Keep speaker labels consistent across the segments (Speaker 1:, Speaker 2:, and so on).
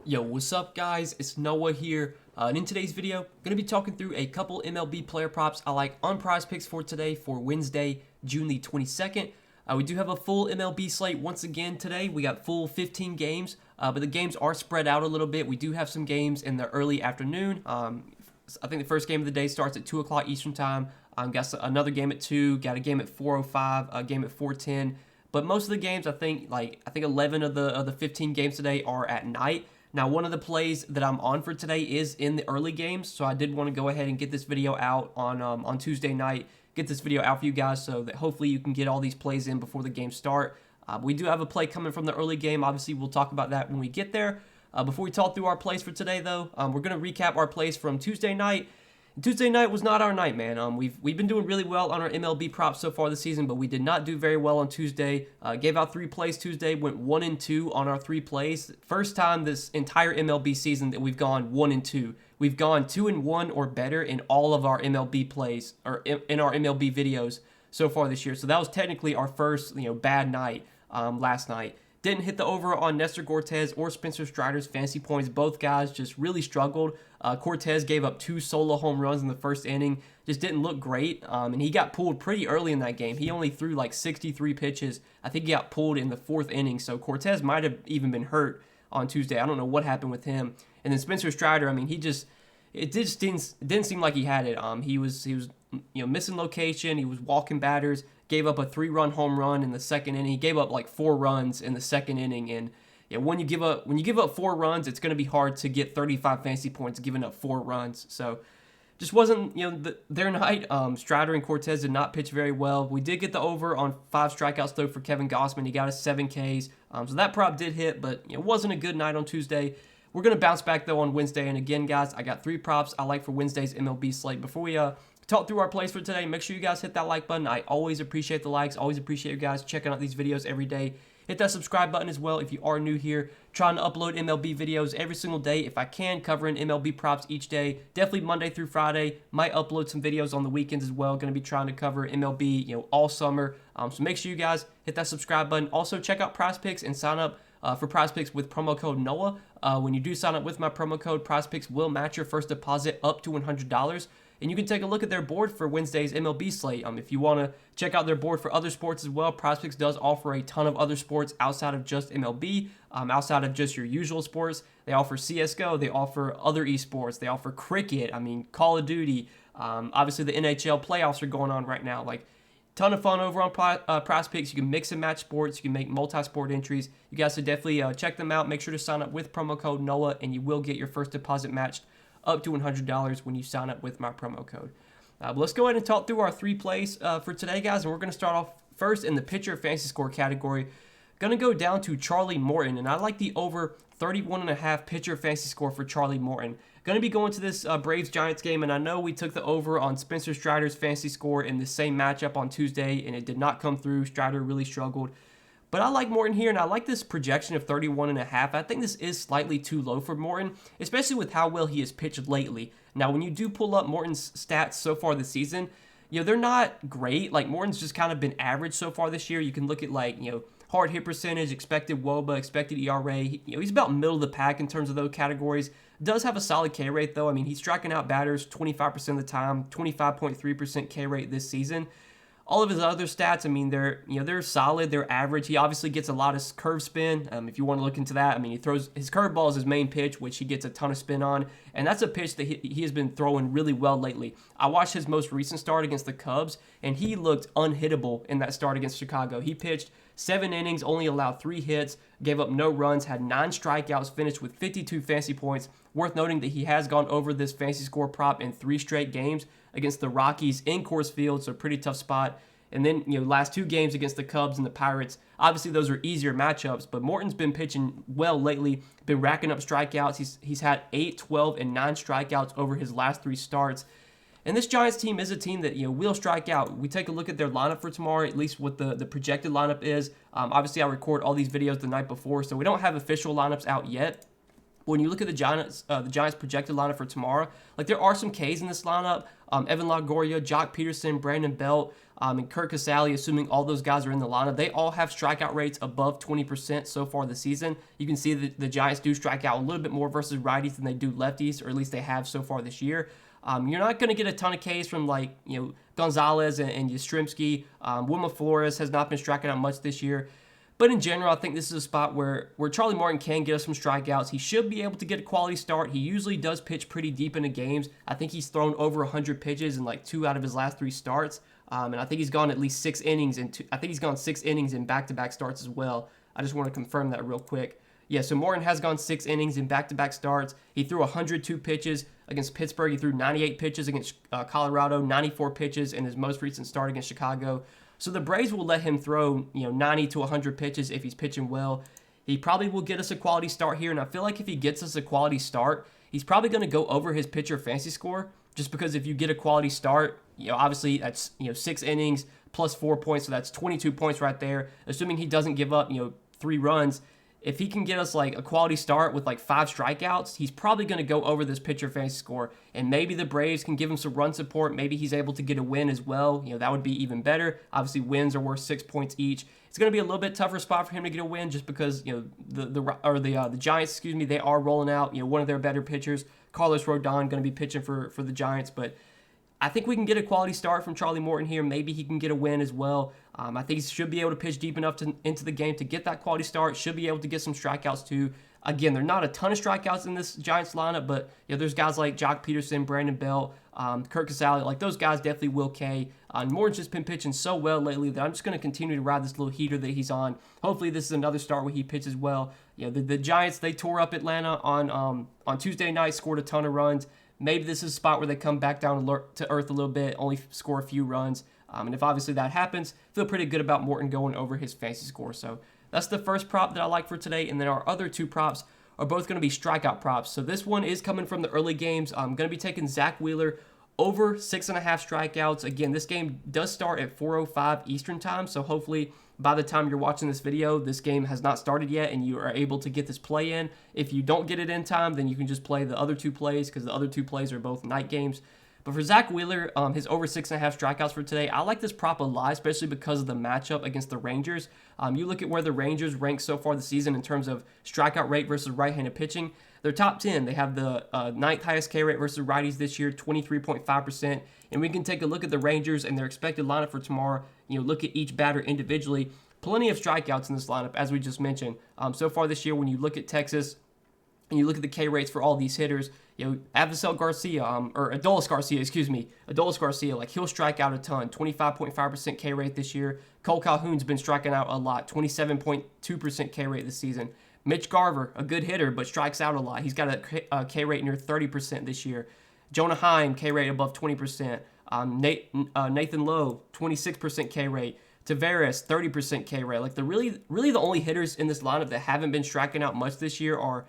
Speaker 1: Yo, what's up guys? It's Noah here, and in today's video, I'm going to be talking through a couple MLB player props I like on Prizepicks for today for Wednesday, June the 22nd. We do have a full MLB slate once again today. We got full 15 games, but the games are spread out a little bit. We do have some games in the early afternoon. I think the first game of the day starts at 2 o'clock Eastern Time. Got another game at 2, got a game at 4:05, a game at 4:10. But most of the games, I think 11 of the 15 games today are at night. Now, one of the plays that I'm on for today is in the early games, so I did want to go ahead and get this video out on Tuesday night, get this video out for you guys so that hopefully you can get all these plays in before the games start. We do have a play coming from the early game. Obviously, we'll talk about that when we get there. Before we talk through our plays for today, though, we're going to recap our plays from Tuesday night. Tuesday night was not our night, man. We've been doing really well on our MLB props so far this season, but we did not do very well on Tuesday. Gave out 3 plays Tuesday, went 1-2 on our 3 plays. First time this entire MLB season that we've gone 1-2. We've gone 2-1 or better in all of our MLB plays, or in our MLB videos so far this year. So that was technically our first, bad night last night. Didn't hit the over on Nestor Cortes or Spencer Strider's fantasy points. Both guys just really struggled. Cortes gave up 2 solo home runs in the first inning. Just didn't look great. And he got pulled pretty early in that game. He only threw like 63 pitches. I think he got pulled in the 4th inning. So Cortes might have even been hurt on Tuesday. I don't know what happened with him. And then Spencer Strider, I mean, it just didn't seem like he had it. He was missing location. He was walking batters. Gave up a 3-run home run in the 2nd inning. He gave up like 4 runs in the 2nd inning. And when you give up 4 runs, it's going to be hard to get 35 fantasy points giving up 4 runs. So just wasn't their night. Strider and Cortes did not pitch very well. We did get the over on 5 strikeouts though for Kevin Gausman. He got us 7 Ks. So that prop did hit, but it wasn't a good night on Tuesday. We're going to bounce back though on Wednesday. And again, guys, I got 3 props I like for Wednesday's MLB slate. Before we talk through our plays for today, make sure you guys hit that like button. I always appreciate the likes, always appreciate you guys checking out these videos every day. Hit that subscribe button as well if you are new here. Trying to upload MLB videos every single day if I can, covering MLB props each day. Definitely Monday through Friday. Might upload some videos on the weekends as well. Going to be trying to cover MLB, all summer. So make sure you guys hit that subscribe button. Also check out Prizepicks and sign up for Prizepicks with promo code Noah. When you do sign up with my promo code, Prizepicks will match your first deposit up to $100. And you can take a look at their board for Wednesday's MLB slate. If you want to check out their board for other sports as well, Prizepicks does offer a ton of other sports outside of just MLB, outside of just your usual sports. They offer CSGO, they offer other esports, they offer cricket, Call of Duty. Obviously, the NHL playoffs are going on right now. Ton of fun over on Prizepicks. You can mix and match sports. You can make multi-sport entries. You guys should definitely check them out. Make sure to sign up with promo code NOAH, and you will get your first deposit matched up to $100 when you sign up with my promo code. But let's go ahead and talk through our 3 plays for today, guys. And we're going to start off first in the pitcher fantasy score category. Going to go down to Charlie Morton, and I like the over 31.5 pitcher fantasy score for Charlie Morton. Going to be going to this Braves-Giants game, and I know we took the over on Spencer Strider's fantasy score in the same matchup on Tuesday, and it did not come through. Strider really struggled. But I like Morton here, and I like this projection of 31.5. I think this is slightly too low for Morton, especially with how well he has pitched lately. Now, when you do pull up Morton's stats so far this season, they're not great. Morton's just kind of been average so far this year. You can look at, hard hit percentage, expected WOBA, expected ERA. He's about middle of the pack in terms of those categories. Does have a solid K rate, though. He's striking out batters 25% of the time, 25.3% K rate this season. All of his other stats, they're solid, they're average. He obviously gets a lot of curve spin. If you want to look into that, he throws his curveball is his main pitch, which he gets a ton of spin on, and that's a pitch that he has been throwing really well lately. I watched his most recent start against the Cubs, and he looked unhittable in that start against Chicago. He pitched 7 innings, only allowed 3 hits, gave up no runs, had 9 strikeouts, finished with 52 fantasy points. Worth noting that he has gone over this fantasy score prop in 3 straight games against the Rockies in Coors Field, so pretty tough spot. And then, last 2 games against the Cubs and the Pirates, obviously those are easier matchups, but Morton's been pitching well lately, been racking up strikeouts. He's had 8, 12, and 9 strikeouts over his last 3 starts. And this Giants team is a team that, will strike out. We take a look at their lineup for tomorrow, at least what the projected lineup is. Obviously, I record all these videos the night before, so we don't have official lineups out yet. But when you look at the Giants projected lineup for tomorrow, like there are some Ks in this lineup. Evan Longoria, Jock Peterson, Brandon Belt, and Kirk Casale, assuming all those guys are in the lineup, they all have strikeout rates above 20% so far this season. You can see that the Giants do strike out a little bit more versus righties than they do lefties, or at least they have so far this year. You're not going to get a ton of Ks from Gonzalez and Yastrzemski. Wilmer Flores has not been striking out much this year. But in general, I think this is a spot where Charlie Morton can get us some strikeouts. He should be able to get a quality start. He usually does pitch pretty deep into games. I think he's thrown over 100 pitches in like 2 out of his last 3 starts. And I think he's gone at least 6 innings. I think he's gone 6 innings in back-to-back starts as well. I just want to confirm that real quick. Yeah, so Morton has gone 6 innings in back-to-back starts. He threw 102 pitches against Pittsburgh. He threw 98 pitches against Colorado, 94 pitches in his most recent start against Chicago. So the Braves will let him throw, 90 to 100 pitches if he's pitching well. He probably will get us a quality start here, and I feel like if he gets us a quality start, he's probably going to go over his pitcher fantasy score, just because if you get a quality start, obviously that's 6 innings plus 4 points, so that's 22 points right there. Assuming he doesn't give up 3 runs. If he can get us like a quality start with like 5 strikeouts, he's probably going to go over this pitcher fantasy score. And maybe the Braves can give him some run support. Maybe he's able to get a win as well. That would be even better. Obviously, wins are worth 6 points each. It's going to be a little bit tougher spot for him to get a win, just because the Giants, they are rolling out one of their better pitchers, Carlos Rodon, going to be pitching for the Giants, but I think we can get a quality start from Charlie Morton here. Maybe he can get a win as well. I think he should be able to pitch deep enough into the game to get that quality start. Should be able to get some strikeouts too. Again, there are not a ton of strikeouts in this Giants lineup, but there's guys like Jock Peterson, Brandon Belt, Kirk Casale. Like those guys definitely will K. Morton's just been pitching so well lately that I'm just going to continue to ride this little heater that he's on. Hopefully this is another start where he pitches well. The Giants, they tore up Atlanta on Tuesday night, scored a ton of runs. Maybe this is a spot where they come back down to earth a little bit, only score a few runs. And if obviously that happens, feel pretty good about Morton going over his fantasy score. So that's the first prop that I like for today. And then our other 2 props are both going to be strikeout props. So this one is coming from the early games. I'm going to be taking Zach Wheeler over 6.5 strikeouts. Again, this game does start at 4:05 Eastern time. So hopefully by the time you're watching this video, this game has not started yet and you are able to get this play in. If you don't get it in time, then you can just play the other 2 plays, because the other 2 plays are both night games. But for Zach Wheeler, his over 6.5 strikeouts for today, I like this prop a lot, especially because of the matchup against the Rangers. You look at where the Rangers rank so far this season in terms of strikeout rate versus right-handed pitching. They're top 10. They have the 9th highest K rate versus righties this year, 23.5%. And we can take a look at the Rangers and their expected lineup for tomorrow. Look at each batter individually. Plenty of strikeouts in this lineup, as we just mentioned. So far this year, when you look at Texas and you look at the K rates for all these hitters, Avisail Garcia, or Adolis Garcia, like he'll strike out a ton, 25.5% K rate this year. Cole Calhoun's been striking out a lot, 27.2% K rate this season. Mitch Garver, a good hitter, but strikes out a lot. He's got a K rate near 30% this year. Jonah Heim, K rate above 20%. Nathan Lowe, 26% K rate. Tavares, 30% K rate. Like really the only hitters in this lineup that haven't been striking out much this year are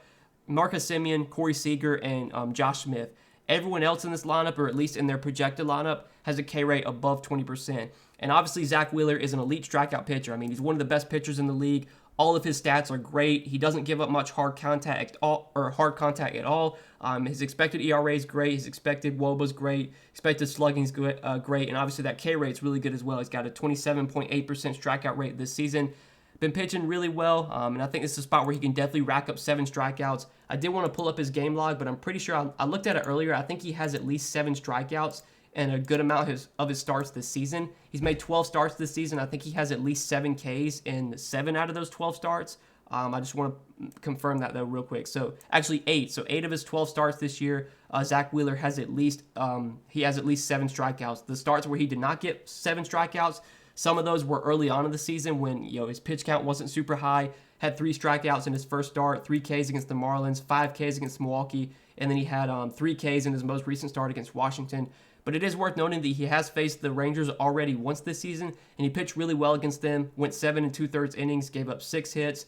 Speaker 1: Marcus Semien, Corey Seager, and Josh Smith. Everyone else in this lineup, or at least in their projected lineup, has a K rate above 20%. And obviously Zach Wheeler is an elite strikeout pitcher. I mean, he's one of the best pitchers in the league. All of his stats are great. He doesn't give up much hard contact at all. His expected ERA is great. His expected WOBA is great. Expected slugging is great. And obviously that K rate is really good as well. He's got a 27.8% strikeout rate this season. Been pitching really well, and I think this is a spot where he can definitely rack up 7 strikeouts. I did want to pull up his game log, but I'm pretty sure I looked at it earlier. I think he has at least 7 strikeouts and a good amount of his starts this season. He's made 12 starts this season. I think he has at least 7 Ks in 7 out of those 12 starts. I just want to confirm that though real quick. So actually 8. So 8 of his 12 starts this year, Zach Wheeler has at least 7 strikeouts. The starts where he did not get 7 strikeouts, some of those were early on in the season when his pitch count wasn't super high. Had 3 strikeouts in his first start, 3 Ks against the Marlins, 5 Ks against Milwaukee, and then he had 3 Ks in his most recent start against Washington. But it is worth noting that he has faced the Rangers already once this season, and he pitched really well against them. Went 7 2/3 innings, gave up 6 hits,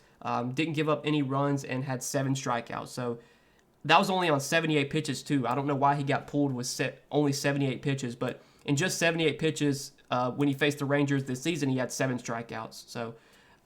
Speaker 1: didn't give up any runs, and had 7 strikeouts. So that was only on 78 pitches too. I don't know why he got pulled with only 78 pitches, but in just 78 pitches, when he faced the Rangers this season, he had 7 strikeouts. So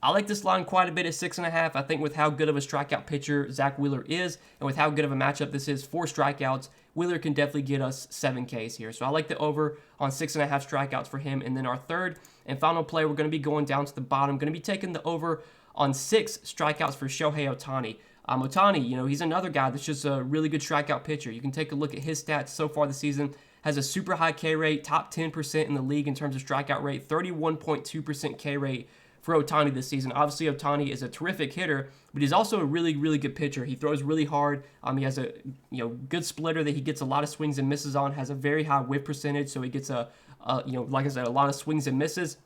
Speaker 1: I like this line quite a bit at 6.5. I think with how good of a strikeout pitcher Zach Wheeler is, and with how good of a matchup this is for strikeouts, Wheeler can definitely get us 7 Ks here. So I like the over on 6.5 strikeouts for him. And then our third and final play, we're going to be going down to the bottom. Going to be taking the over on 6 strikeouts for Shohei Ohtani. Ohtani, you know, he's another guy that's just a really good strikeout pitcher. You can take a look at his stats so far this season. Has a super high K rate, top 10% in the league in terms of strikeout rate, 31.2% K rate for Ohtani this season. Obviously, Ohtani is a terrific hitter, but he's also a really, really good pitcher. He throws really hard. He has a good splitter that he gets a lot of swings and misses on. Has a very high whip percentage, so he gets like I said, a lot of swings and misses.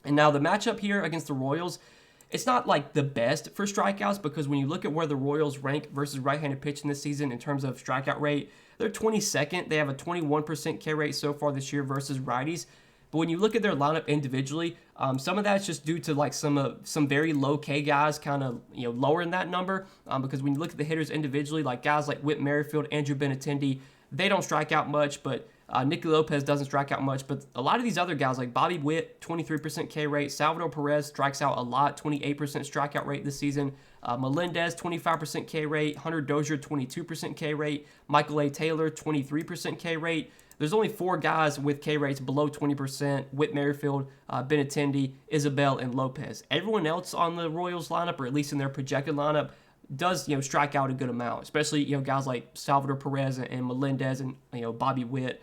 Speaker 1: And now the matchup here against the Royals, it's not like the best for strikeouts, because when you look at where the Royals rank versus right-handed pitching this season in terms of strikeout rate, they're 22nd. They have a 21% K rate so far this year versus righties. But when you look at their lineup individually, some of that's just due to like some very low K guys kind of lower in that number. Because when you look at the hitters individually, like guys like Whit Merrifield, Andrew Benintendi, they don't strike out much, but Nicky Lopez doesn't strike out much. But a lot of these other guys like Bobby Witt, 23% K rate, Salvador Perez strikes out a lot, 28% strikeout rate this season. Melendez, 25% K rate, Hunter Dozier, 22% K rate, Michael A. Taylor, 23% K rate. There's only 4 guys with K rates below 20%, Whit Merrifield, Benintendi, Isabel, and Lopez. Everyone else on the Royals lineup, or at least in their projected lineup, does strike out a good amount, especially guys like Salvador Perez and Melendez and Bobby Witt.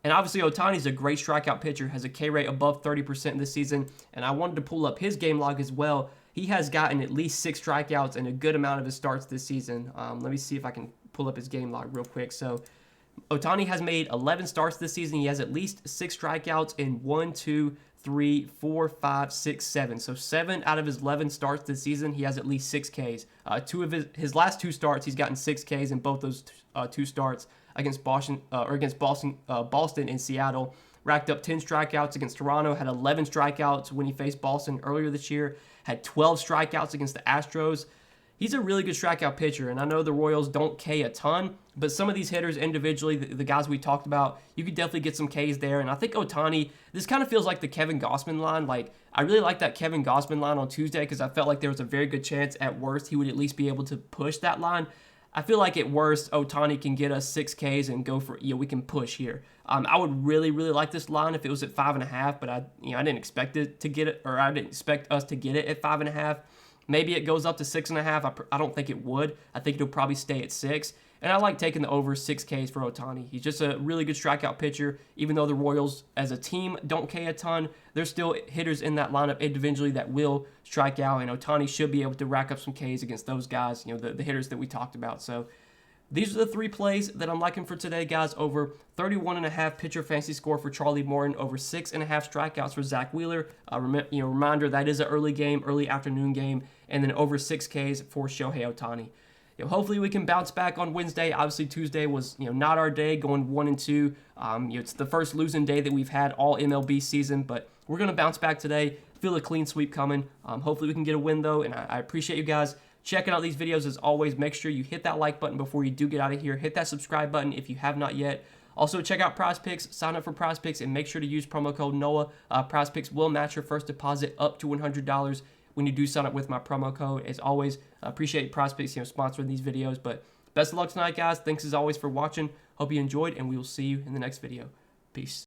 Speaker 1: And obviously Ohtani's a great strikeout pitcher, has a K rate above 30% this season, and I wanted to pull up his game log as well. He has gotten at least 6 strikeouts in a good amount of his starts this season. Let me see if I can pull up his game log real quick. So Ohtani has made 11 starts this season. He has at least 6 strikeouts in 1, 2, 3, 4, 5, 6, 7. So 7 out of his 11 starts this season, he has at least 6 Ks. 2 of his last 2 starts, he's gotten 6 Ks in both those 2 starts against Boston and Seattle. Racked up 10 strikeouts against Toronto, had 11 strikeouts when he faced Boston earlier this year, had 12 strikeouts against the Astros. He's a really good strikeout pitcher, and I know the Royals don't K a ton, but some of these hitters individually, the guys we talked about, you could definitely get some Ks there. And I think Ohtani, this kind of feels like the Kevin Gausman line. Like, I really like that Kevin Gausman line on Tuesday because I felt like there was a very good chance at worst he would at least be able to push that line. I feel like at worst, Ohtani can get us 6 Ks and go for, we can push here. I would really, really like this line if it was at 5.5, but I didn't expect it to get it, or I didn't expect us to get it at 5.5. Maybe it goes up to 6.5. I don't think it would. I think it'll probably stay at 6. And I like taking the over 6 Ks for Ohtani. He's just a really good strikeout pitcher. Even though the Royals as a team don't K a ton, there's still hitters in that lineup individually that will strike out. And Ohtani should be able to rack up some Ks against those guys, the hitters that we talked about. So these are the 3 plays that I'm liking for today, guys. Over 31.5 pitcher fantasy score for Charlie Morton. Over 6.5 strikeouts for Zach Wheeler. Reminder, that is an early game, early afternoon game. And then over 6 Ks for Shohei Ohtani. Hopefully we can bounce back on Wednesday. Obviously Tuesday was not our day, going 1-2. It's the first losing day that we've had all MLB season, but we're going to bounce back today. Feel a clean sweep coming. Hopefully we can get a win though, and I appreciate you guys checking out these videos. As always, make sure you hit that like button before you do get out of here. Hit that subscribe button if you have not yet. Also, check out Prizepicks, sign up for Prizepicks, and make sure to use promo code NOAH. Prizepicks will match your first deposit up to $100 when you do sign up with my promo code. As always, I appreciate Prizepicks sponsoring these videos. But best of luck tonight, guys. Thanks as always for watching. Hope you enjoyed, and we will see you in the next video. Peace.